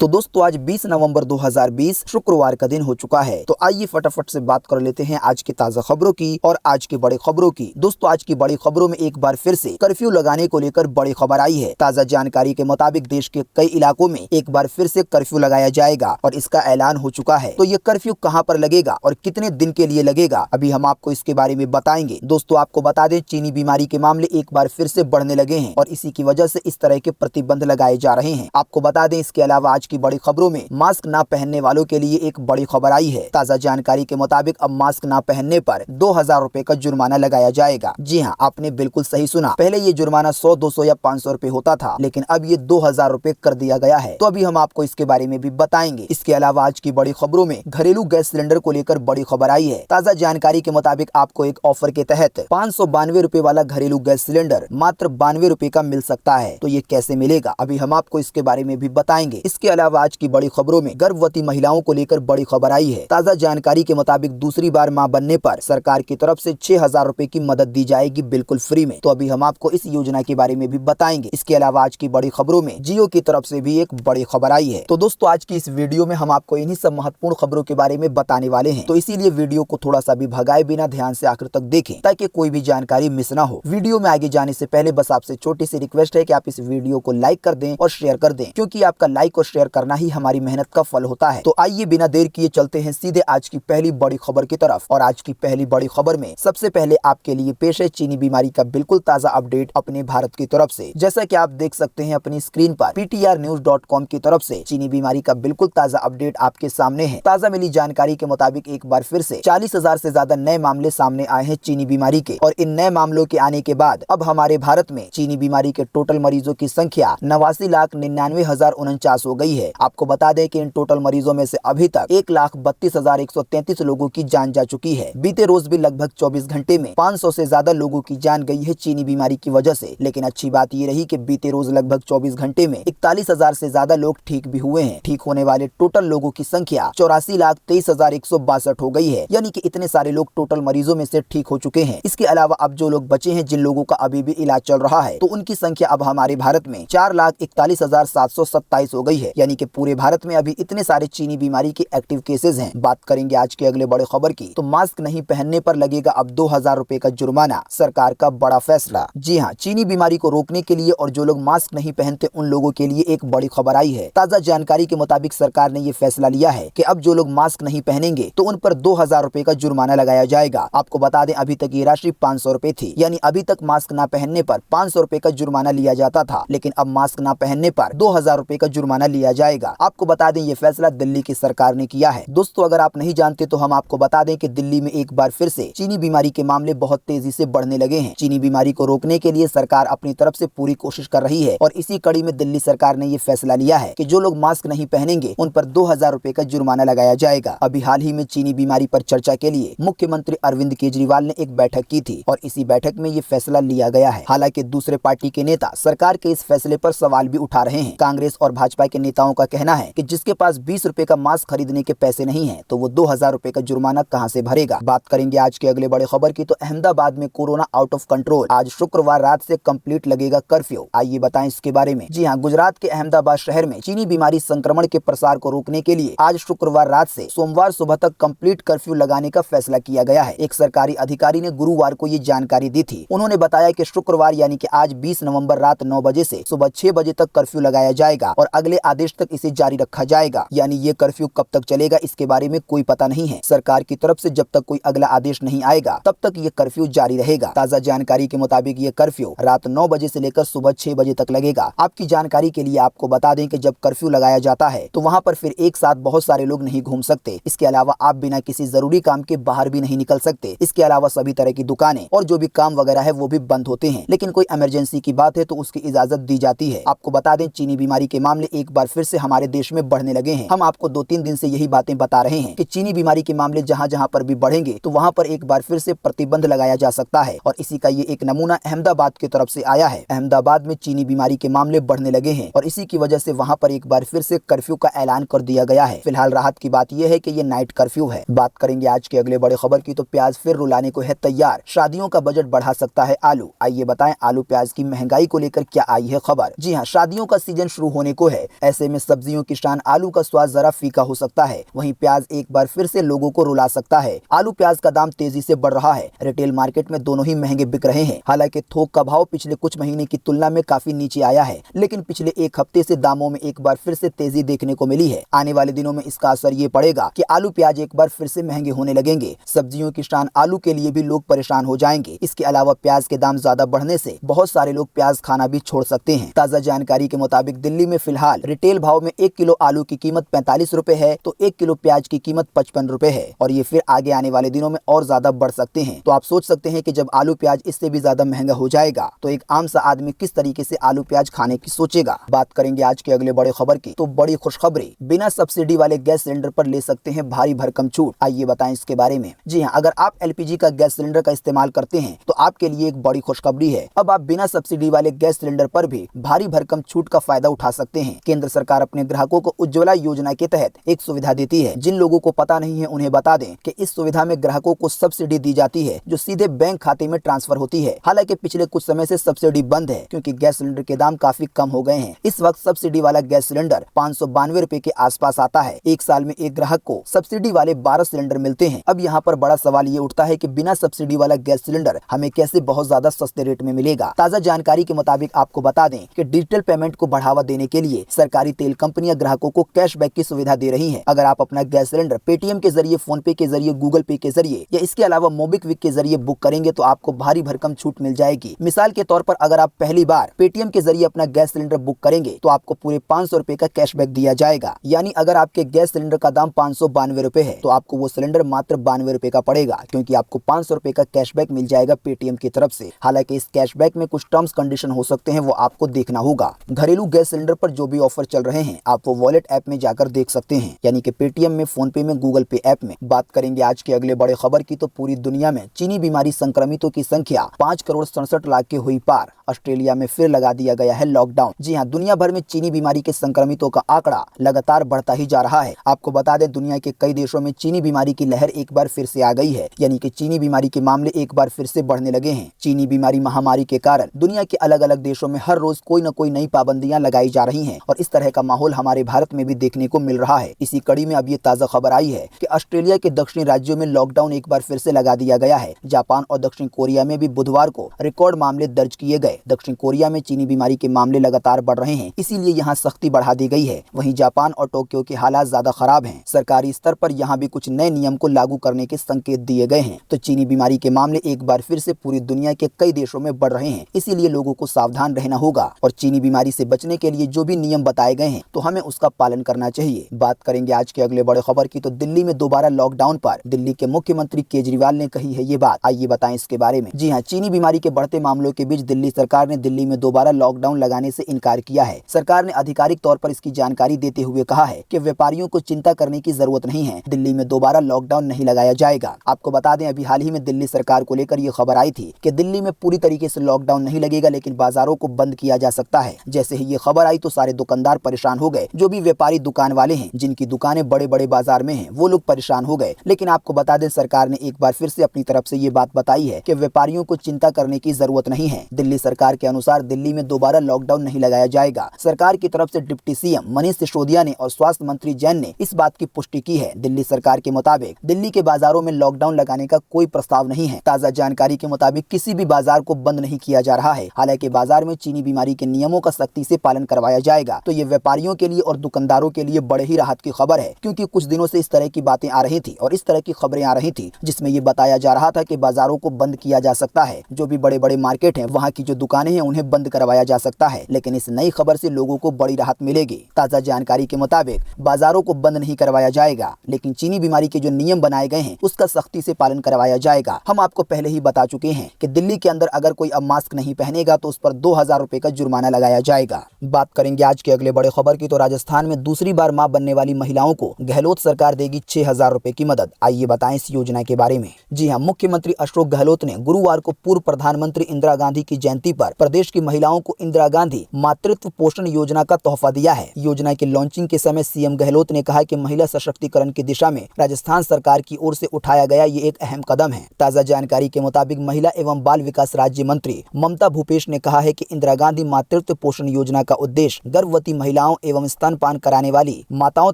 तो दोस्तों आज 20 नवंबर 2020 शुक्रवार का दिन हो चुका है। तो आइए फटाफट से बात कर लेते हैं आज की ताजा खबरों की और आज की बड़ी खबरों की। दोस्तों आज की बड़ी खबरों में एक बार फिर से कर्फ्यू लगाने को लेकर बड़ी खबर आई है। ताजा जानकारी के मुताबिक देश के कई इलाकों में एक बार फिर से कर्फ्यू लगाया जाएगा और इसका ऐलान हो चुका है। तो ये कर्फ्यू कहाँ पर लगेगा और कितने दिन के लिए लगेगा, अभी हम आपको इसके बारे में बताएंगे। दोस्तों आपको बता दें, चीनी बीमारी के मामले एक बार फिर से बढ़ने लगे हैं और इसी की वजह से इस तरह के प्रतिबंध लगाए जा रहे हैं। आपको बता दें, इसके अलावा आज की बड़ी खबरों में मास्क ना पहनने वालों के लिए एक बड़ी खबर आई है। ताजा जानकारी के मुताबिक अब मास्क ना पहनने पर 2000 रुपए का जुर्माना लगाया जाएगा। जी हाँ, आपने बिल्कुल सही सुना। पहले ये जुर्माना 100, 200 या 500 रुपए होता था, लेकिन अब ये 2000 रुपए कर दिया गया है। तो अभी हम आपको इसके बारे में भी बताएंगे। इसके अलावा आज की बड़ी खबरों में घरेलू गैस सिलेंडर को लेकर बड़ी खबर आई है। ताजा जानकारी के मुताबिक आपको एक ऑफर के तहत 592 रुपए वाला घरेलू गैस सिलेंडर मात्र 92 रुपए का मिल सकता है। तो ये कैसे मिलेगा, अभी हम आपको इसके बारे में भी बताएंगे। इसके अलावा आज की बड़ी खबरों में गर्भवती महिलाओं को लेकर बड़ी खबर आई है। ताजा जानकारी के मुताबिक दूसरी बार मां बनने पर सरकार की तरफ से 6000 रुपए की मदद दी जाएगी बिल्कुल फ्री में। तो अभी हम आपको इस योजना के बारे में भी बताएंगे। इसके अलावा आज की बड़ी खबरों में जियो की तरफ से भी एक बड़ी खबर आई है। तो दोस्तों आज की इस वीडियो में हम आपको इन्हीं सब महत्वपूर्ण खबरों के बारे में बताने वाले हैं। तो इसीलिए वीडियो को थोड़ा सा भी भगाए बिना ध्यान से आखिर तक देखें ताकि कोई भी जानकारी मिस ना हो। वीडियो में आगे जाने से पहले बस आपसे छोटी सी रिक्वेस्ट है कि आप इस वीडियो को लाइक कर दें और शेयर कर दें, क्योंकि आपका लाइक और शेयर करना ही हमारी मेहनत का फल होता है। तो आइए बिना देर किए चलते हैं सीधे आज की पहली बड़ी खबर की तरफ। और आज की पहली बड़ी खबर में सबसे पहले आपके लिए पेश है चीनी बीमारी का बिल्कुल ताजा अपडेट अपने भारत की तरफ से। जैसा कि आप देख सकते हैं अपनी स्क्रीन पर ptrnews.com की तरफ से चीनी बीमारी का बिल्कुल ताजा अपडेट आपके सामने है। ताजा मिली जानकारी के मुताबिक एक बार फिर से 40,000 से ज्यादा नए मामले सामने आए हैं चीनी बीमारी के। और इन नए मामलों के आने के बाद अब हमारे भारत में चीनी बीमारी के टोटल मरीजों की संख्या 89,99,049 हो गई है। आपको बता दें कि इन टोटल मरीजों में से अभी तक 1,32,133 लोगों की जान जा चुकी है। बीते रोज भी लगभग 24 घंटे में 500 से ज्यादा लोगों की जान गई है चीनी बीमारी की वजह से। लेकिन अच्छी बात ये रही कि बीते रोज लगभग 24 घंटे में 41,000 से ज्यादा लोग ठीक भी हुए हैं। ठीक होने वाले टोटल लोगों की संख्या 84,23,162 हो गई है। यानी कि इतने सारे लोग टोटल मरीजों में से ठीक हो चुके हैं। इसके अलावा अब जो लोग बचे हैं, जिन लोगों का अभी भी इलाज चल रहा है, तो उनकी संख्या अब हमारे भारत में 4,41,727 हो गई है। यानी कि पूरे भारत में अभी इतने सारे चीनी बीमारी के एक्टिव केसेस हैं। बात करेंगे आज के अगले बड़े खबर की, तो मास्क नहीं पहनने पर लगेगा अब 2000 रुपए का जुर्माना, सरकार का बड़ा फैसला। जी हाँ, चीनी बीमारी को रोकने के लिए और जो लोग मास्क नहीं पहनते उन लोगों के लिए एक बड़ी खबर आई है। ताजा जानकारी के मुताबिक सरकार ने ये फैसला लिया है कि अब जो लोग मास्क नहीं पहनेंगे तो उन पर 2000 रुपए का जुर्माना लगाया जाएगा। आपको बता दें, अभी तक ये राशि 500 रुपए थी। यानी अभी तक मास्क न पहनने पर 500 रुपए का जुर्माना लिया जाता था, लेकिन अब मास्क न पहनने पर 2000 रुपए का जुर्माना लिया जाएगा। आपको बता दें, ये फैसला दिल्ली की सरकार ने किया है। दोस्तों अगर आप नहीं जानते तो हम आपको बता दें कि दिल्ली में एक बार फिर से चीनी बीमारी के मामले बहुत तेजी से बढ़ने लगे हैं। चीनी बीमारी को रोकने के लिए सरकार अपनी तरफ से पूरी कोशिश कर रही है और इसी कड़ी में दिल्ली सरकार ने ये फैसला लिया है कि जो लोग मास्क नहीं पहनेंगे उन पर 2000 रुपए का जुर्माना लगाया जाएगा। अभी हाल ही में चीनी बीमारी पर चर्चा के लिए मुख्यमंत्री अरविंद केजरीवाल ने एक बैठक की थी और इसी बैठक में ये फैसला लिया गया है। हालांकि दूसरे पार्टी के नेता सरकार के इस फैसले पर सवाल भी उठा रहे हैं। कांग्रेस और भाजपा के नेताओं का कहना है कि जिसके पास 20 रुपए का मास्क खरीदने के पैसे नहीं है तो वो 2000 रुपए का जुर्माना कहां से भरेगा। बात करेंगे आज के अगले बड़े खबर की, तो अहमदाबाद में कोरोना आउट ऑफ कंट्रोल, आज शुक्रवार रात से कंप्लीट लगेगा कर्फ्यू। आइए बताएं इसके बारे में। जी हां, गुजरात के अहमदाबाद शहर में चीनी बीमारी संक्रमण के प्रसार को रोकने के लिए आज शुक्रवार रात से सोमवार सुबह तक कंप्लीट कर्फ्यू लगाने का फैसला किया गया है। एक सरकारी अधिकारी ने गुरुवार को ये जानकारी दी थी। उन्होंने बताया कि शुक्रवार यानी कि आज 20 नवंबर रात 9 बजे से सुबह 6 बजे तक कर्फ्यू लगाया जाएगा और अगले आदेश तक इसे जारी रखा जाएगा। यानी ये कर्फ्यू कब तक चलेगा इसके बारे में कोई पता नहीं है। सरकार की तरफ से जब तक कोई अगला आदेश नहीं आएगा तब तक ये कर्फ्यू जारी रहेगा। ताजा जानकारी के मुताबिक ये कर्फ्यू रात 9 बजे से लेकर सुबह 6 बजे तक लगेगा। आपकी जानकारी के लिए आपको बता दें कि जब कर्फ्यू लगाया जाता है तो वहाँ पर फिर एक साथ बहुत सारे लोग नहीं घूम सकते। इसके अलावा आप बिना किसी जरूरी काम के बाहर भी नहीं निकल सकते। इसके अलावा सभी तरह की दुकानें और जो भी काम वगैरह है वो भी बंद होते हैं। लेकिन कोई इमरजेंसी की बात है तो उसकी इजाजत दी जाती है। आपको बता दें, चीनी बीमारी के मामले एक बार फिर से हमारे देश में बढ़ने लगे हैं। हम आपको 2-3 दिन से यही बातें बता रहे हैं कि चीनी बीमारी के मामले जहाँ जहाँ पर भी बढ़ेंगे तो वहाँ पर एक बार फिर से प्रतिबंध लगाया जा सकता है। और इसी का ये एक नमूना अहमदाबाद की तरफ से आया है। अहमदाबाद में चीनी बीमारी के मामले बढ़ने लगे हैं और इसी की वजह से वहाँ पर एक बार फिर से कर्फ्यू का ऐलान कर दिया गया है। फिलहाल राहत की बात यह है कि ये नाइट कर्फ्यू है। बात करेंगे आज के अगले बड़े खबर की, तो प्याज फिर रुलाने को है तैयार, शादियों का बजट बढ़ा सकता है आलू। आइए बताएं आलू प्याज की महंगाई को लेकर क्या आई है खबर। जी हाँ, शादियों का सीजन शुरू होने को है। ऐसे ऐसे में सब्जियों की शान आलू का स्वाद जरा फीका हो सकता है। वहीं प्याज एक बार फिर से लोगों को रुला सकता है। आलू प्याज का दाम तेजी से बढ़ रहा है। रिटेल मार्केट में दोनों ही महंगे बिक रहे हैं। हालांकि थोक का भाव पिछले कुछ महीने की तुलना में काफी नीचे आया है, लेकिन पिछले एक हफ्ते से दामों में एक बार फिर से तेजी देखने को मिली है। आने वाले दिनों में इसका असर ये पड़ेगा कि आलू प्याज एक बार फिर से महंगे होने लगेंगे। सब्जियों की शान आलू के लिए भी लोग परेशान हो जाएंगे। इसके अलावा प्याज के दाम ज्यादा बढ़ने से बहुत सारे लोग प्याज खाना भी छोड़ सकते हैं। ताजा जानकारी के मुताबिक दिल्ली में फिलहाल रिटेल भाव में 1 किलो आलू की कीमत 45 रुपए है, तो 1 किलो प्याज की कीमत 55 रुपए है और ये फिर आगे आने वाले दिनों में और ज्यादा बढ़ सकते हैं। तो आप सोच सकते हैं कि जब आलू प्याज इससे भी ज्यादा महंगा हो जाएगा तो एक आम सा आदमी किस तरीके से आलू प्याज खाने की सोचेगा। बात करेंगे आज के अगले बड़े खबर की, तो बड़ी खुशखबरी, बिना सब्सिडी वाले गैस सिलेंडर पर ले सकते हैं भारी भरकम छूट। आइए बताएं इसके बारे में। जी हाँ, अगर आप एलपीजी का गैस सिलेंडर का इस्तेमाल करते हैं तो आपके लिए एक बड़ी खुशखबरी है। अब आप बिना सब्सिडी वाले गैस सिलेंडर पर भी भारी भरकम छूट का फायदा उठा सकते हैं। केंद्र सरकार अपने ग्राहकों को उज्ज्वला योजना के तहत एक सुविधा देती है। जिन लोगों को पता नहीं है उन्हें बता दें कि इस सुविधा में ग्राहकों को सब्सिडी दी जाती है जो सीधे बैंक खाते में ट्रांसफर होती है। हालांकि पिछले कुछ समय से सब्सिडी बंद है क्योंकि गैस सिलेंडर के दाम काफी कम हो गए हैं। इस वक्त सब्सिडी वाला गैस सिलेंडर 592 रुपए के आसपास आता है। एक साल में एक ग्राहक को सब्सिडी वाले 12 सिलेंडर मिलते हैं। अब यहाँ पर बड़ा सवाल ये उठता है कि बिना सब्सिडी वाला गैस सिलेंडर हमें कैसे बहुत ज्यादा सस्ते रेट में मिलेगा। ताजा जानकारी के मुताबिक आपको बता दें कि डिजिटल पेमेंट को बढ़ावा देने के लिए सरकारी तेल कंपनियां ग्राहकों को कैशबैक की सुविधा दे रही हैं। अगर आप अपना गैस सिलेंडर पेटीएम के जरिए, फोन पे के जरिए, गूगल पे के जरिए या इसके अलावा मोबिक्विक के जरिए बुक करेंगे तो आपको भारी भरकम छूट मिल जाएगी। मिसाल के तौर पर अगर आप पहली बार पेटीएम के जरिए अपना गैस सिलेंडर बुक करेंगे तो आपको पूरे 500 रुपए का कैशबैक दिया जाएगा। यानी अगर आपके गैस सिलेंडर का दाम 592 रुपए है तो आपको वो सिलेंडर मात्र 92 रुपए का पड़ेगा, क्योंकि आपको 500 रुपए का कैशबैक मिल जाएगा पेटीएम की तरफ से। हालांकि इस कैशबैक में कुछ टर्म्स कंडीशन हो सकते हैं, वो आपको देखना होगा। घरेलू गैस सिलेंडर पर जो भी ऑफर चल रहे हैं आप वो वॉलेट ऐप में जाकर देख सकते हैं, यानी कि पेटीएम में, फोन पे में, गूगल पे ऐप में। बात करेंगे आज के अगले बड़े खबर की, तो पूरी दुनिया में चीनी बीमारी संक्रमितों की संख्या 5 करोड़ 67 लाख की हुई पार। ऑस्ट्रेलिया में फिर लगा दिया गया है लॉकडाउन। जी हाँ, दुनिया भर में चीनी बीमारी के संक्रमितों का आंकड़ा लगातार बढ़ता ही जा रहा है। आपको बता दें, दुनिया के कई देशों में चीनी बीमारी की लहर एक बार फिर से आ गई है, यानी कि चीनी बीमारी के मामले एक बार फिर से बढ़ने लगे हैं। चीनी बीमारी महामारी के कारण दुनिया के अलग अलग देशों में हर रोज कोई न कोई नई पाबंदियां लगाई जा रही हैं और इस तरह का माहौल हमारे भारत में भी देखने को मिल रहा है। इसी कड़ी में अब ये ताजा खबर आई है कि ऑस्ट्रेलिया के दक्षिणी राज्यों में लॉकडाउन एक बार फिर से लगा दिया गया है। जापान और दक्षिण कोरिया में भी बुधवार को रिकॉर्ड मामले दर्ज किए गए। दक्षिण कोरिया में चीनी बीमारी के मामले लगातार बढ़ रहे हैं, इसीलिए यहाँ सख्ती बढ़ा दी गई है। वहीं जापान और टोक्यो के हालात ज्यादा खराब हैं। सरकारी स्तर पर यहाँ भी कुछ नए नियम को लागू करने के संकेत दिए गए हैं। तो चीनी बीमारी के मामले एक बार फिर से पूरी दुनिया के कई देशों में बढ़ रहे हैं, इसीलिए लोगों को सावधान रहना होगा और चीनी बीमारी से बचने के लिए जो भी नियम बताए गए हैं तो हमें उसका पालन करना चाहिए। बात करेंगे आज के अगले बड़े खबर की, तो दिल्ली में दोबारा लॉकडाउन पर दिल्ली के मुख्यमंत्री केजरीवाल ने कही है ये बात। आइए बताएं इसके बारे में। जी हाँ, चीनी बीमारी के बढ़ते मामलों के बीच दिल्ली सरकार ने दिल्ली में दोबारा लॉकडाउन लगाने से इनकार किया है। सरकार ने आधिकारिक तौर पर इसकी जानकारी देते हुए कहा है कि व्यापारियों को चिंता करने की जरूरत नहीं है, दिल्ली में दोबारा लॉकडाउन नहीं लगाया जाएगा। आपको बता दें, अभी हाल ही में दिल्ली सरकार को लेकर ये खबर आई थी कि दिल्ली में पूरी तरीके से लॉकडाउन नहीं लगेगा, लेकिन बाजारों को बंद किया जा सकता है। जैसे ही ये खबर आई तो सारे दुकानदार परेशान हो गए। जो भी व्यापारी दुकान वाले हैं, जिनकी दुकानें बड़े बड़े बाजार में हैं, वो लोग परेशान हो गए। लेकिन आपको बता दें, सरकार ने एक बार फिर से अपनी तरफ से ये बात बताई है कि व्यापारियों को चिंता करने की जरूरत नहीं है। दिल्ली सरकार के अनुसार दिल्ली में दोबारा लॉकडाउन नहीं लगाया जाएगा। सरकार की तरफ से डिप्टी सीएम मनीष सिसोदिया ने और स्वास्थ्य मंत्री जैन ने इस बात की पुष्टि की है। दिल्ली सरकार के मुताबिक दिल्ली के बाजारों में लॉकडाउन लगाने का कोई प्रस्ताव नहीं है। ताजा जानकारी के मुताबिक किसी भी बाजार को बंद नहीं किया जा रहा है। हालांकि बाजार में चीनी बीमारी के नियमों का सख्ती से पालन करवाया जाएगा। तो ये व्यापारियों के लिए और दुकानदारों के लिए बड़े ही राहत की खबर है, क्योंकि कुछ दिनों से इस तरह की बातें आ रही थी और इस तरह की खबरें आ रही थी जिसमें ये बताया जा रहा था कि बाजारों को बंद किया जा सकता है। जो भी बड़े बड़े मार्केट हैं, वहाँ की जो दुकानें हैं, उन्हें बंद करवाया जा सकता है। लेकिन इस नई खबर से लोगों को बड़ी राहत मिलेगी। ताजा जानकारी के मुताबिक बाजारों को बंद नहीं करवाया जाएगा, लेकिन चीनी बीमारी के जो नियम बनाए गए हैं उसका सख्ती से पालन करवाया जाएगा। हम आपको पहले ही बता चुके हैं कि दिल्ली के अंदर अगर कोई अब मास्क नहीं पहनेगा तो उस पर 2000 रुपए का जुर्माना लगाया जाएगा। बात करेंगे आज के अगले बड़े खबर की, तो राजस्थान में दूसरी बार मां बनने वाली महिलाओं को गहलोत सरकार देगी 6000 रुपए की मदद। आइए बताएं इस योजना के बारे में। जी हां, मुख्यमंत्री अशोक गहलोत ने गुरुवार को पूर्व प्रधानमंत्री इंदिरा गांधी की जयंती पर प्रदेश की महिलाओं को इंदिरा गांधी मातृत्व पोषण योजना का तोहफा दिया है। योजना के लॉन्चिंग के समय सीएम गहलोत ने कहा कि महिला सशक्तिकरण की दिशा में राजस्थान सरकार की ओर से उठाया गया ये एक अहम कदम है। ताजा जानकारी के मुताबिक महिला एवं बाल विकास राज्य मंत्री ममता भूपेश ने कहा है कि इंदिरा गांधी मातृत्व पोषण योजना का उद्देश्य गर्भवती महिला महिलाओं एवं स्तनपान कराने वाली माताओं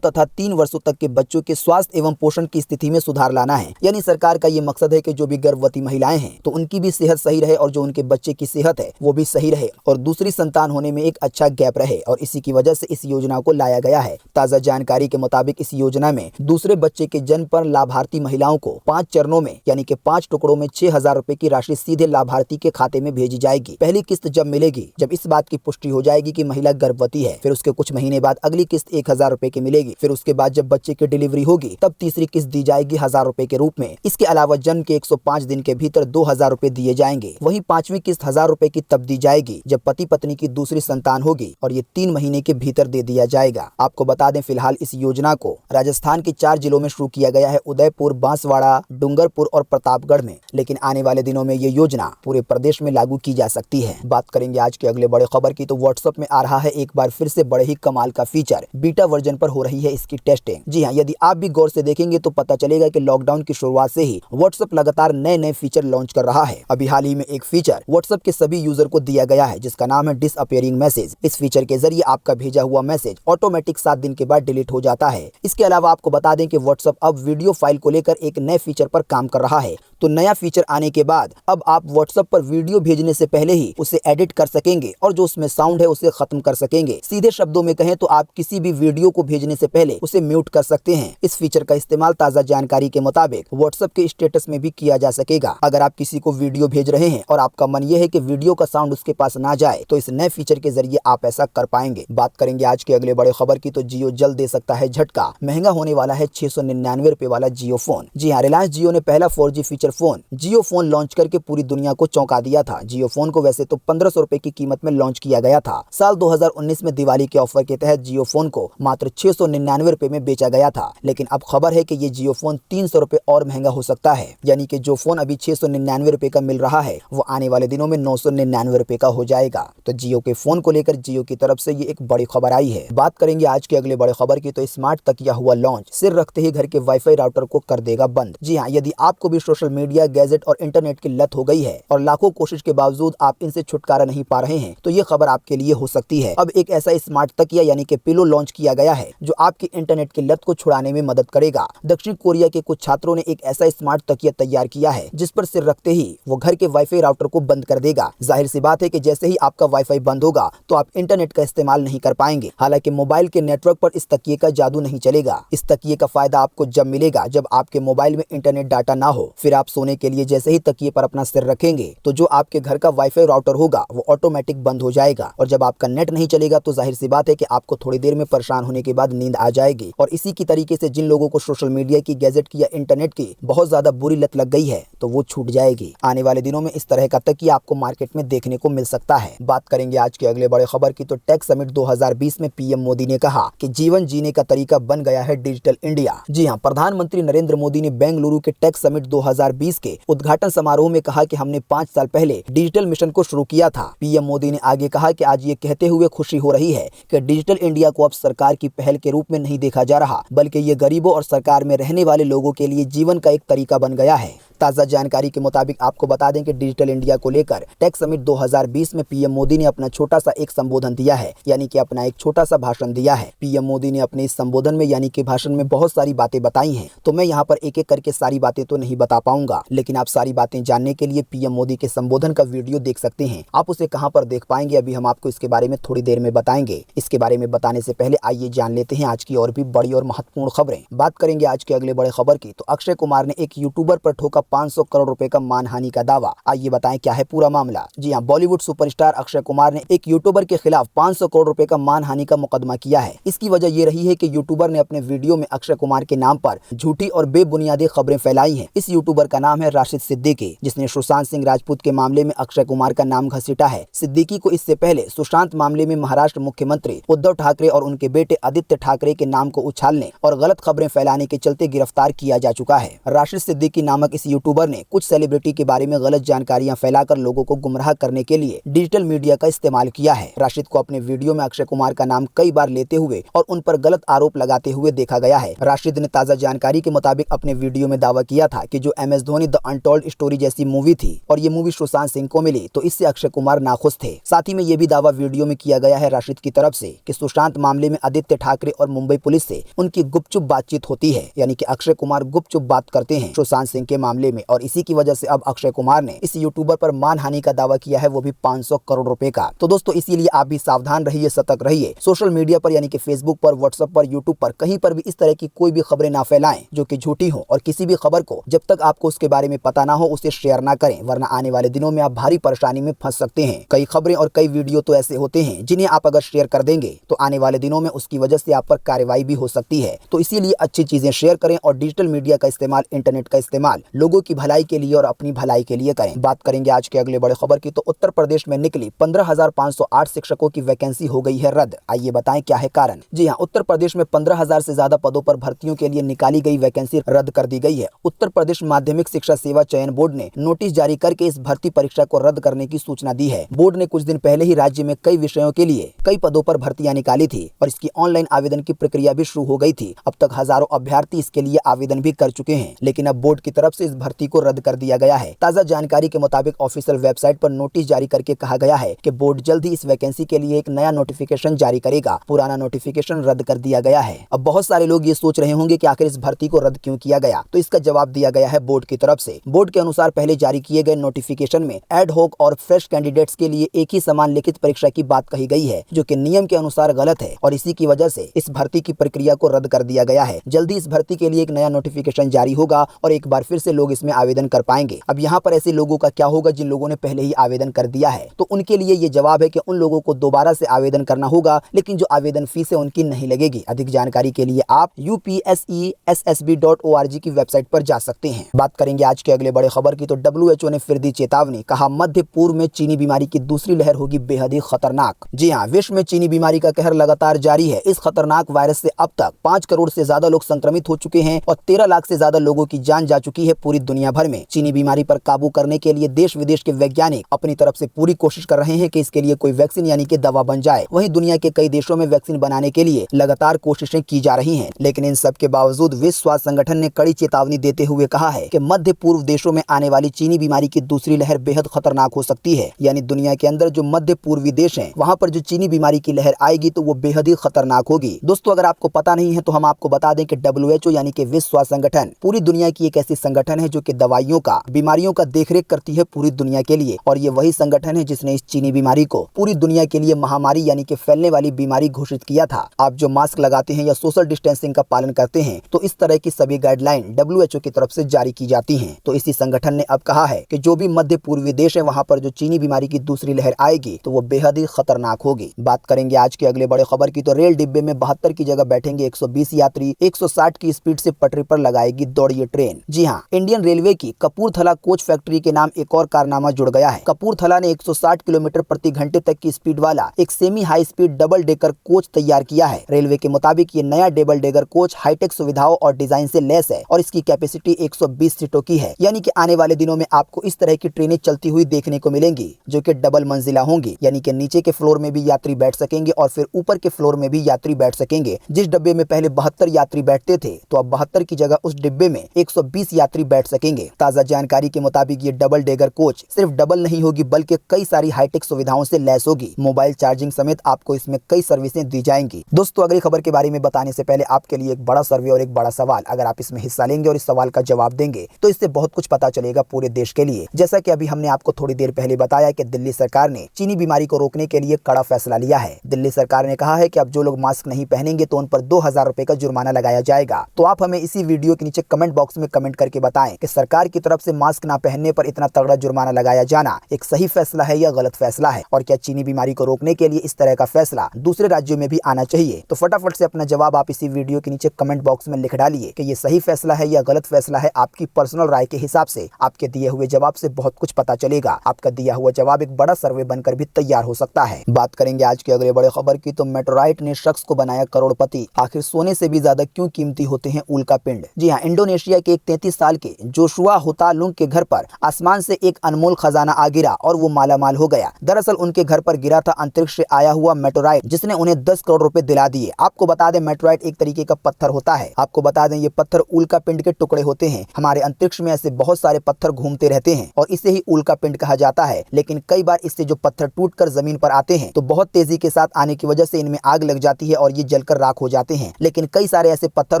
तथा 3 वर्षों तक के बच्चों के स्वास्थ्य एवं पोषण की स्थिति में सुधार लाना है। यानी सरकार का ये मकसद है कि जो भी गर्भवती महिलाएं हैं तो उनकी भी सेहत सही रहे और जो उनके बच्चे की सेहत है वो भी सही रहे और दूसरी संतान होने में एक अच्छा गैप रहे, और इसी की वजह से इस योजना को लाया गया है। ताज़ा जानकारी के मुताबिक इस योजना में दूसरे बच्चे के जन्म पर लाभार्थी महिलाओं को 5 चरणों में यानी कि 5 टुकड़ों में 6,000 रुपए की राशि सीधे लाभार्थी के खाते में भेजी जाएगी। पहली किस्त जब मिलेगी, जब इस बात की पुष्टि हो जाएगी कि महिला गर्भवती है, फिर उसके कुछ महीने बाद अगली किस्त 1,000 रुपए की मिलेगी। फिर उसके बाद जब बच्चे की डिलीवरी होगी तब तीसरी किस्त दी जाएगी 1,000 रुपए के रूप में। इसके अलावा जन्म के 105 दिन के भीतर 2,000 रुपए दिए जाएंगे। वहीं 5वीं किस्त 1,000 रुपए की तब दी जाएगी जब पति पत्नी की दूसरी संतान होगी और ये 3 महीने के भीतर दे दिया जाएगा। आपको बता दें, फिलहाल इस योजना को राजस्थान के 4 जिलों में शुरू किया गया है, उदयपुर, बांसवाड़ा, डूंगरपुर और प्रतापगढ़ में। लेकिन आने वाले दिनों में ये योजना पूरे प्रदेश में लागू की जा सकती है। बात करेंगे आज के अगले बड़े खबर की, तो व्हाट्सएप में आ रहा है एक बार फिर से बड़े ही कमाल का फीचर। बीटा वर्जन पर हो रही है इसकी टेस्टिंग। जी हाँ, यदि आप भी गौर से देखेंगे तो पता चलेगा कि लॉकडाउन की शुरुआत से ही व्हाट्सएप लगातार नए नए फीचर लॉन्च कर रहा है। अभी हाल ही में एक फीचर व्हाट्सएप के सभी यूजर को दिया गया है जिसका नाम है डिसअपियरिंग मैसेज। इस फीचर के जरिए आपका भेजा हुआ मैसेज ऑटोमेटिक 7 दिन के बाद डिलीट हो जाता है। इसके अलावा आपको बता दें कि व्हाट्सएप अब वीडियो फाइल को लेकर एक नए फीचर पर काम कर रहा है। तो नया फीचर आने के बाद अब आप व्हाट्सएप पर वीडियो भेजने से पहले ही उसे एडिट कर सकेंगे और जो उसमें साउंड है उसे खत्म कर सकेंगे। सीधे शब्दों में कहें तो आप किसी भी वीडियो को भेजने से पहले उसे म्यूट कर सकते हैं। इस फीचर का इस्तेमाल ताज़ा जानकारी के मुताबिक व्हाट्सएप के स्टेटस में भी किया जा सकेगा। अगर आप किसी को वीडियो भेज रहे हैं और आपका मन ये है कि वीडियो का साउंड उसके पास ना जाए तो इस नए फीचर के जरिए आप ऐसा कर पाएंगे। बात करेंगे आज के अगले बड़े खबर की, तो जियो जल्द दे सकता है झटका। महंगा होने वाला है 699 रुपए वाला जियो फोन। जी हाँ, रिलायंस जियो ने पहला 4G फीचर फोन जियो फोन लॉन्च करके पूरी दुनिया को चौंका दिया था। जियो फोन को वैसे तो 1,500 रुपए की कीमत में लॉन्च किया गया था। साल 2019 में दिवाली के ऑफर के तहत जियो फोन को मात्र 699 रुपए में बेचा गया था। लेकिन अब खबर है कि ये जियो फोन 300 रुपए और महंगा हो सकता है। यानी कि जो फोन अभी 699 रुपए का मिल रहा है वो आने वाले दिनों में 999 रुपए का हो जाएगा। तो जियो के फोन को लेकर जियो की तरफ से ये एक बड़ी खबर आई है। बात करेंगे आज के अगले बड़े खबर की, तो स्मार्ट तकिया हुआ लॉन्च। सिर रखते ही घर के वाईफाई राउटर को कर देगा बंद। जी हाँ, यदि आपको भी सोशल मीडिया, गैजेट और इंटरनेट की लत हो गई है और लाखों कोशिश के बावजूद आप इनसे छुटकारा नहीं पा रहे हैं तो ये खबर आपके लिए हो सकती है। अब एक ऐसा स्मार्ट तकिया यानी कि पिलो लॉन्च किया गया है जो आपकी इंटरनेट की लत को छुड़ाने में मदद करेगा। दक्षिण कोरिया के कुछ छात्रों ने एक ऐसा स्मार्ट तकिया तैयार किया है जिस पर सिर रखते ही वो घर के वाईफाई राउटर को बंद कर देगा। जाहिर सी बात है कि जैसे ही आपका वाईफाई बंद होगा तो आप इंटरनेट का इस्तेमाल नहीं कर पाएंगे। हालांकि मोबाइल के नेटवर्क पर इस तकिए का जादू नहीं चलेगा। इस तकिए का फायदा आपको जब मिलेगा जब आपके मोबाइल में इंटरनेट डाटा ना हो। फिर आप सोने के लिए जैसे ही तकिए पर अपना सिर रखेंगे तो जो आपके घर का वाईफाई राउटर होगा वो ऑटोमेटिक बंद हो जाएगा और जब आपका नेट नहीं चलेगा तो जाहिर सी बात है कि आपको थोड़ी देर में परेशान होने के बाद नींद आ जाएगी। और इसी की तरीके से जिन लोगों को सोशल मीडिया की, गैजेट की या इंटरनेट की बहुत ज्यादा बुरी लत लग गई है तो वो छूट जाएगी। आने वाले दिनों में इस तरह का तकिया आपको मार्केट में देखने को मिल सकता है। बात करेंगे आज के अगले बड़े खबर की, तो टेक समिट 2020 में पीएम मोदी ने कहा कि जीवन जीने का तरीका बन गया है डिजिटल इंडिया। जी हाँ, प्रधानमंत्री नरेंद्र मोदी ने बेंगलुरु के टेक समिट 2020 के उद्घाटन समारोह में कहा कि हमने 5 साल पहले डिजिटल मिशन को शुरू किया था। पीएम मोदी ने आगे कहा कि आज ये कहते हुए खुशी हो रही है कि डिजिटल इंडिया को अब सरकार की पहल के रूप में नहीं देखा जा रहा, बल्कि ये गरीबों और सरकार में रहने वाले लोगों के लिए जीवन का एक तरीका बन गया है। ताज़ा जानकारी के मुताबिक आपको बता दें कि डिजिटल इंडिया को लेकर टेक समिट 2020 में पीएम मोदी ने अपना छोटा सा एक संबोधन दिया है, यानी कि अपना एक छोटा सा भाषण दिया है। पीएम मोदी ने अपने इस संबोधन में यानी कि भाषण में बहुत सारी बातें बताई हैं, तो मैं यहाँ पर एक एक करके सारी बातें तो नहीं बता पाऊंगा, लेकिन आप सारी बातें जानने के लिए पीएम मोदी के संबोधन का वीडियो देख सकते हैं। आप उसे कहाँ पर देख पाएंगे अभी हम आपको इसके बारे में थोड़ी देर में बताएंगे। इसके बारे में बताने से पहले आइए जान लेते हैं आज की और भी बड़ी और महत्वपूर्ण खबरें। बात करेंगे आज के अगले बड़े खबर की, तो अक्षय कुमार ने एक यूट्यूबर पर ठोका 500 करोड़ रुपए का मानहानि का दावा। आइए बताएं क्या है पूरा मामला। जी हां, बॉलीवुड सुपरस्टार अक्षय कुमार ने एक यूट्यूबर के खिलाफ 500 करोड़ रुपए का मानहानि का मुकदमा किया है। इसकी वजह यह रही है कि यूट्यूबर ने अपने वीडियो में अक्षय कुमार के नाम पर झूठी और बेबुनियादी खबरें फैलाई हैं। इस यूट्यूबर का नाम है राशिद सिद्दीकी, जिसने सुशांत सिंह राजपूत के मामले में अक्षय कुमार का नाम घसीटा है। सिद्दीकी को इससे पहले सुशांत मामले में महाराष्ट्र मुख्यमंत्री उद्धव ठाकरे और उनके बेटे आदित्य ठाकरे के नाम को उछालने और गलत खबरें फैलाने के चलते गिरफ्तार किया जा चुका है। राशिद सिद्दीकी नामक इस यूट्यूबर ने कुछ सेलिब्रिटी के बारे में गलत जानकारियां फैलाकर लोगों को गुमराह करने के लिए डिजिटल मीडिया का इस्तेमाल किया है। राशिद को अपने वीडियो में अक्षय कुमार का नाम कई बार लेते हुए और उन पर गलत आरोप लगाते हुए देखा गया है। राशिद ने ताज़ा जानकारी के मुताबिक अपने वीडियो में दावा किया था कि जो MS Dhoni the untold story जैसी मूवी थी और ये मूवी सुशांत सिंह को मिली तो इससे अक्षय कुमार नाखुश थे। साथ ही में ये भी दावा वीडियो में किया गया है राशिद की तरफ से कि सुशांत मामले में आदित्य ठाकरे और मुंबई पुलिस से उनकी गुपचुप बातचीत होती है, यानी कि अक्षय कुमार गुपचुप बात करते हैं सुशांत सिंह के मामले में, और इसी की वजह से अब अक्षय कुमार ने इस यूट्यूबर पर मानहानि का दावा किया है, वो भी 500 करोड़ रुपए का। तो दोस्तों इसीलिए आप भी सावधान रहिए, सतर्क रहिए। सोशल मीडिया पर यानी कि फेसबुक पर, व्हाट्सएप पर, यूट्यूब पर कहीं पर भी इस तरह की कोई भी खबरें ना फैलाएं जो कि झूठी हो, और किसी भी खबर को जब तक आपको उसके बारे में पता ना हो उसे शेयर ना करें, वरना आने वाले दिनों में आप भारी परेशानी में फंस सकते हैं। कई खबरें और कई वीडियो तो ऐसे होते हैं जिन्हें आप अगर शेयर कर देंगे तो आने वाले दिनों में उसकी वजह से आप पर कार्रवाई भी हो सकती है। तो इसीलिए अच्छी चीजें शेयर करें और डिजिटल मीडिया का इस्तेमाल, इंटरनेट का इस्तेमाल लोगों की भलाई के लिए और अपनी भलाई के लिए करें। बात करेंगे आज के अगले बड़े खबर की, तो उत्तर प्रदेश में निकली 15,508 शिक्षकों की वैकेंसी हो गई है रद्द। आइए बताएं क्या है कारण। जी हाँ, उत्तर प्रदेश में 15,000 से ज्यादा पदों पर भर्तियों के लिए निकाली गई वैकेंसी रद्द कर दी गई है। उत्तर प्रदेश माध्यमिक शिक्षा सेवा चयन बोर्ड ने नोटिस जारी करके इस भर्ती परीक्षा को रद्द करने की सूचना दी है। बोर्ड ने कुछ दिन पहले ही राज्य में कई विषयों के लिए कई पदों पर भर्तियां निकाली थी और इसकी ऑनलाइन आवेदन की प्रक्रिया भी शुरू हो गई थी। अब तक हजारों अभ्यर्थी इसके लिए आवेदन भी कर चुके हैं, लेकिन अब बोर्ड की तरफ से इस भर्ती को रद्द कर दिया गया है। ताजा जानकारी के मुताबिक ऑफिशियल वेबसाइट पर नोटिस जारी करके कहा गया है कि बोर्ड जल्द ही इस वैकेंसी के लिए एक नया नोटिफिकेशन जारी करेगा। पुराना नोटिफिकेशन रद्द कर दिया गया है। अब बहुत सारे लोग ये सोच रहे होंगे कि आखिर इस भर्ती को रद्द क्यों किया गया, तो इसका जवाब दिया गया है बोर्ड की तरफ से। बोर्ड के अनुसार पहले जारी किए गए नोटिफिकेशन में एड हॉक और फ्रेश कैंडिडेट्स के लिए एक ही समान लिखित परीक्षा की बात कही गई है, जो कि नियम के अनुसार गलत है, और इसी की वजह से इस भर्ती की प्रक्रिया को रद्द कर दिया गया है। जल्दी इस भर्ती के लिए एक नया नोटिफिकेशन जारी होगा और एक बार फिर से लोग इसमें आवेदन कर पाएंगे। अब यहाँ पर ऐसे लोगों का क्या होगा जिन लोगों ने पहले ही आवेदन कर दिया है, तो उनके लिए ये जवाब है कि उन लोगों को दोबारा से आवेदन करना होगा, लेकिन जो आवेदन फीस है उनकी नहीं लगेगी। अधिक जानकारी के लिए आप upsessb.org की वेबसाइट पर जा सकते हैं। बात करेंगे आज के अगले बड़े खबर की, तो WHO ने फिर दी चेतावनी, कहा मध्य पूर्व में चीनी बीमारी की दूसरी लहर होगी बेहद ही खतरनाक। जी हाँ, विश्व में चीनी बीमारी का कहर लगातार जारी है। इस खतरनाक वायरस से अब तक 5 करोड़ से ज्यादा लोग संक्रमित हो चुके हैं और 13 लाख से ज्यादा लोगों की जान जा चुकी है पूरी दुनिया भर में। चीनी बीमारी पर काबू करने के लिए देश विदेश के वैज्ञानिक अपनी तरफ से पूरी कोशिश कर रहे हैं कि इसके लिए कोई वैक्सीन यानी कि दवा बन जाए। वहीं दुनिया के कई देशों में वैक्सीन बनाने के लिए लगातार कोशिशें की जा रही हैं, लेकिन इन सब के बावजूद विश्व स्वास्थ्य संगठन ने कड़ी चेतावनी देते हुए कहा है कि मध्य पूर्व देशों में आने वाली चीनी बीमारी की दूसरी लहर बेहद खतरनाक हो सकती है। यानी दुनिया के अंदर जो मध्य पूर्वी देश हैं, वहाँ पर जो चीनी बीमारी की लहर आएगी तो वो बेहद ही खतरनाक होगी। दोस्तों अगर आपको पता नहीं है तो हम आपको बता दें कि WHO यानी कि विश्व स्वास्थ्य संगठन पूरी दुनिया की एक ऐसी संगठन है जो कि दवाइयों का, बीमारियों का देखरेख करती है पूरी दुनिया के लिए, और ये वही संगठन है जिसने इस चीनी बीमारी को पूरी दुनिया के लिए महामारी यानी कि फैलने वाली बीमारी घोषित किया था। आप जो मास्क लगाते हैं या सोशल डिस्टेंसिंग का पालन करते हैं तो इस तरह की सभी गाइडलाइन WHO की तरफ से जारी की जाती हैं। तो इसी संगठन ने अब कहा है कि जो भी मध्य पूर्वी देश है वहाँ पर जो चीनी बीमारी की दूसरी लहर आएगी तो वो बेहद ही खतरनाक होगी। बात करेंगे आज के अगले बड़े खबर की, तो रेल डिब्बे में 72 की जगह बैठेंगे 120 यात्री, 160 की स्पीड से पटरी पर लगाएगी दौड़ ये ट्रेन। जी हाँ, इंडियन रेलवे की कपूरथला कोच फैक्ट्री के नाम एक और कारनामा जुड़ गया है। कपूरथला ने 160 किलोमीटर प्रति घंटे तक की स्पीड वाला एक semi high speed double decker coach तैयार किया है। रेलवे के मुताबिक ये नया डबल डेकर कोच हाईटेक सुविधाओं और डिजाइन से लेस है और इसकी कैपेसिटी 120 सीटों की है। यानी कि आने वाले दिनों में आपको इस तरह की ट्रेनें चलती हुई देखने को मिलेंगी जो कि डबल मंजिला होंगी, यानी कि नीचे के फ्लोर में भी यात्री बैठ सकेंगे और फिर ऊपर के फ्लोर में भी यात्री बैठ सकेंगे। जिस डब्बे में पहले 72 यात्री बैठते थे तो अब 72 की जगह उस डिब्बे में 120 यात्री बैठ सकेंगे। ताजा जानकारी के मुताबिक ये डबल डेगर कोच सिर्फ डबल नहीं होगी बल्कि कई सारी हाईटेक सुविधाओं से लैस होगी। मोबाइल चार्जिंग समेत आपको इसमें कई सर्विसें दी जाएंगी। दोस्तों अगली खबर के बारे में बताने से पहले आपके लिए एक बड़ा सर्वे और एक बड़ा सवाल, अगर आप इसमें हिस्सा लेंगे और इस सवाल का जवाब देंगे तो इससे बहुत कुछ पता चलेगा पूरे देश के लिए। जैसा कि अभी हमने आपको थोड़ी देर पहले बताया कि दिल्ली सरकार ने चीनी बीमारी को रोकने के लिए कड़ा फैसला लिया है। दिल्ली सरकार ने कहा है कि अब जो लोग मास्क नहीं पहनेंगे तो उन पर 2000 रुपए का जुर्माना लगाया जाएगा। तो आप हमें इसी वीडियो के नीचे कमेंट बॉक्स में कमेंट करके बताएं कि सरकार की तरफ से मास्क ना पहनने पर इतना तगड़ा जुर्माना लगाया जाना एक सही फैसला है या गलत फैसला है, और क्या चीनी बीमारी को रोकने के लिए इस तरह का फैसला दूसरे राज्यों में भी आना चाहिए। तो फटाफट से अपना जवाब आप इसी वीडियो के नीचे कमेंट बॉक्स में लिख डालिए कि ये सही फैसला है या गलत फैसला है। आपकी पर्सनल राय के हिसाब से आपके दिए हुए जवाब से बहुत कुछ पता चलेगा। आपका दिया हुआ जवाब एक बड़ा सर्वे बनकर भी तैयार हो सकता है। बात करेंगे आज के अगले बड़े खबर की, तो मेटेओराइट ने शख्स को बनाया करोड़पति, आखिर सोने से भी ज्यादा क्यों कीमती होते हैं उल्का पिंड। जी हाँ, इंडोनेशिया के एक 33 साल के जोशुआ हुतालुंग के घर पर आसमान से एक अनमोल खजाना आ गिरा और वो मालामाल हो गया। दरअसल उनके घर पर गिरा था अंतरिक्ष से आया हुआ मेटोराइट, जिसने उन्हें 10 करोड़ रुपए दिला दिए। आपको बता दें, मेटोराइट एक तरीके का पत्थर होता है। आपको बता दें, ये पत्थर उल्का पिंड के टुकड़े होते हैं। हमारे अंतरिक्ष में ऐसे बहुत सारे पत्थर घूमते रहते हैं और इसे ही उल्का पिंड कहा जाता है। लेकिन कई बार इससे जो पत्थर टूटकर जमीन पर आते हैं तो बहुत तेजी के साथ आने की वजह से इनमें आग लग जाती है और ये जलकर राख हो जाते हैं। लेकिन कई सारे ऐसे पत्थर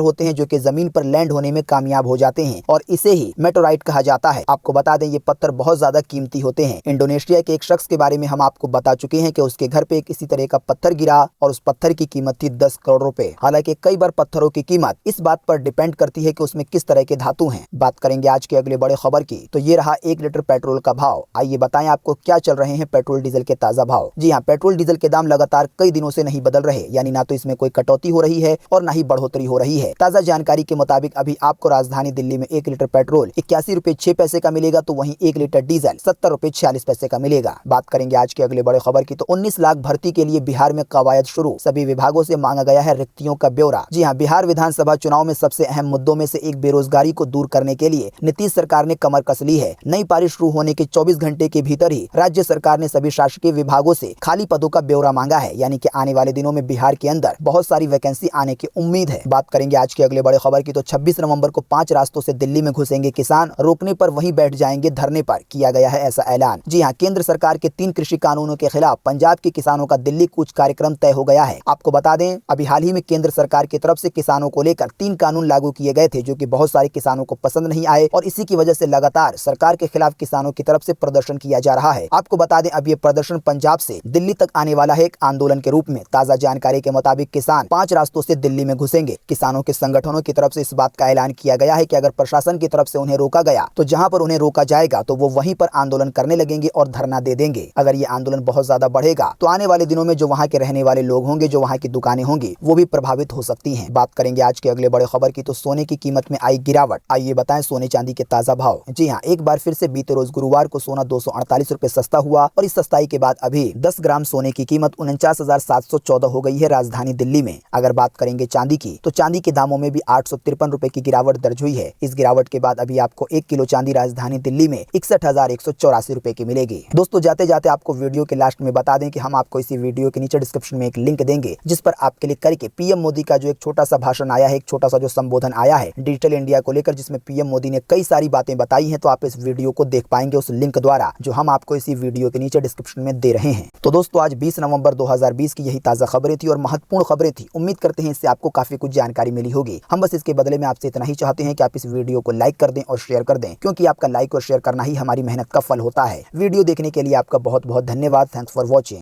होते हैं जो कि जमीन पर लैंड होने में कामयाब हो जाते हैं और इसे ही मेटोराइट कहा जाता है। आपको बता दें, ये पत्थर बहुत ज्यादा कीमती होते हैं। इंडोनेशिया के एक शख्स के बारे में हम आपको बता चुके हैं कि उसके घर पे किसी तरह का पत्थर गिरा और उस पत्थर की कीमत थी 10 करोड़ रुपए। हालांकि कई बार पत्थरों की कीमत इस बात पर डिपेंड करती है कि उसमें किस तरह के धातु हैं। बात करेंगे आज के अगले बड़े खबर की, तो ये रहा 1 लीटर पेट्रोल का भाव। आइए बताएं आपको क्या चल रहे हैं पेट्रोल डीजल के ताजा भाव। जी हाँ, पेट्रोल डीजल के दाम लगातार कई दिनों से नहीं बदल रहे, यानी ना तो इसमें कोई कटौती हो रही है और ना ही बढ़ोतरी हो रही है। ताजा जानकारी के मुताबिक अभी आपको राजधानी दिल्ली में 1 लीटर पेट्रोल 81 रुपए 6 पैसे का मिलेगा, तो वहीं 1 लीटर डीजल 70 रुपए 46 पैसे का मिलेगा। बात करेंगे आज के अगले बड़े खबर की, तो 19 लाख भर्ती के लिए बिहार में कवायद शुरू। सभी विभागों से मांगा गया है रिक्तियों का ब्यौरा। जी हाँ, बिहार विधानसभा चुनाव में सबसे अहम मुद्दों में से एक बेरोजगारी को दूर करने के लिए नीतीश सरकार ने कमर कस ली है। नई पारी शुरू होने के 24 घंटे के भीतर ही राज्य सरकार ने सभी शासकीय विभागों से खाली पदों का ब्यौरा मांगा है, यानी कि आने वाले दिनों में बिहार के अंदर बहुत सारी वैकेंसी आने की उम्मीद है। बात करेंगे आज के अगले बड़े खबर की, तो 26 नवंबर को 5 रास्तों से दिल्ली में घुसेंगे किसान, रोकने पर वहीं बैठ जाएंगे धरने पर, किया गया है ऐसा ऐलान। जी हाँ, केंद्र सरकार के 3 कृषि कानूनों के खिलाफ पंजाब के किसानों का दिल्ली कूच कार्यक्रम तय हो गया है। आपको बता दें, अभी हाल ही में केंद्र सरकार की तरफ से किसानों को लेकर 3 कानून लागू किए गए थे, जो कि बहुत सारे किसानों को पसंद नहीं आए और इसी की वजह से लगातार सरकार के खिलाफ किसानों की तरफ से प्रदर्शन किया जा रहा है। आपको बता दें, अब ये प्रदर्शन पंजाब से दिल्ली तक आने वाला है एक आंदोलन के रूप में। ताजा जानकारी के मुताबिक किसान 5 रास्तों से दिल्ली में घुसेंगे। किसानों के संगठनों की तरफ से इस बात का ऐलान किया गया है कि अगर प्रशासन की तरफ से उन्हें रोका गया तो जहां पर उन्हें रोका जाएगा तो वो वहीं पर आंदोलन करने लगेंगे और धरना दे देंगे। अगर ये आंदोलन बहुत ज्यादा बढ़ेगा तो आने वाले दिनों में जो वहां के रहने वाले लोग होंगे, जो वहां की दुकानें होंगी, वो भी प्रभावित हो सकती हैं। बात करेंगे आज के अगले बड़े खबर की, तो सोने की कीमत में आई गिरावट। आइए बताएं सोने चांदी के ताजा भाव। जी हाँ, एक बार फिर से बीते रोज गुरुवार को सोना 248 रुपए सस्ता हुआ और इस सस्ताई के बाद अभी 10 ग्राम सोने की कीमत 49,714 हो गई है राजधानी दिल्ली में। अगर बात करेंगे चांदी की, तो चांदी के दामों में भी 853 रुपए की गिरावट दर्ज हुई है। इस गिरावट के बाद अभी आपको 1 किलो चांदी राजधानी दिल्ली में 61,184 रुपए की मिलेगी। दोस्तों, जाते जाते आपको वीडियो के लास्ट में बता दें कि हम आपको इसी वीडियो के नीचे डिस्क्रिप्शन में एक लिंक देंगे, जिस पर आप क्लिक करके पीएम मोदी का जो एक छोटा सा भाषण आया है, एक छोटा सा जो संबोधन आया है डिजिटल इंडिया को लेकर, जिसमें पीएम मोदी ने कई सारी बातें बताई हैं, तो आप इस वीडियो को देख पाएंगे उस लिंक द्वारा, जो हम आपको इसी वीडियो के नीचे डिस्क्रिप्शन में दे रहे हैं। तो दोस्तों, आज 20 नवंबर 2020 की यही ताजा खबरें थी और महत्वपूर्ण खबरें थी। उम्मीद करते हैं इससे आपको काफी कुछ जानकारी मिली होगी। हम बस इसके बदले में आपसे इतना ही चाहते हैं कि आप इस वीडियो को लाइक कर दें और शेयर कर दें, क्योंकि आपका लाइक और शेयर करना ही हमारी मेहनत का फल होता है। वीडियो देखने के लिए आपका बहुत बहुत धन्यवाद। Thanks for watching.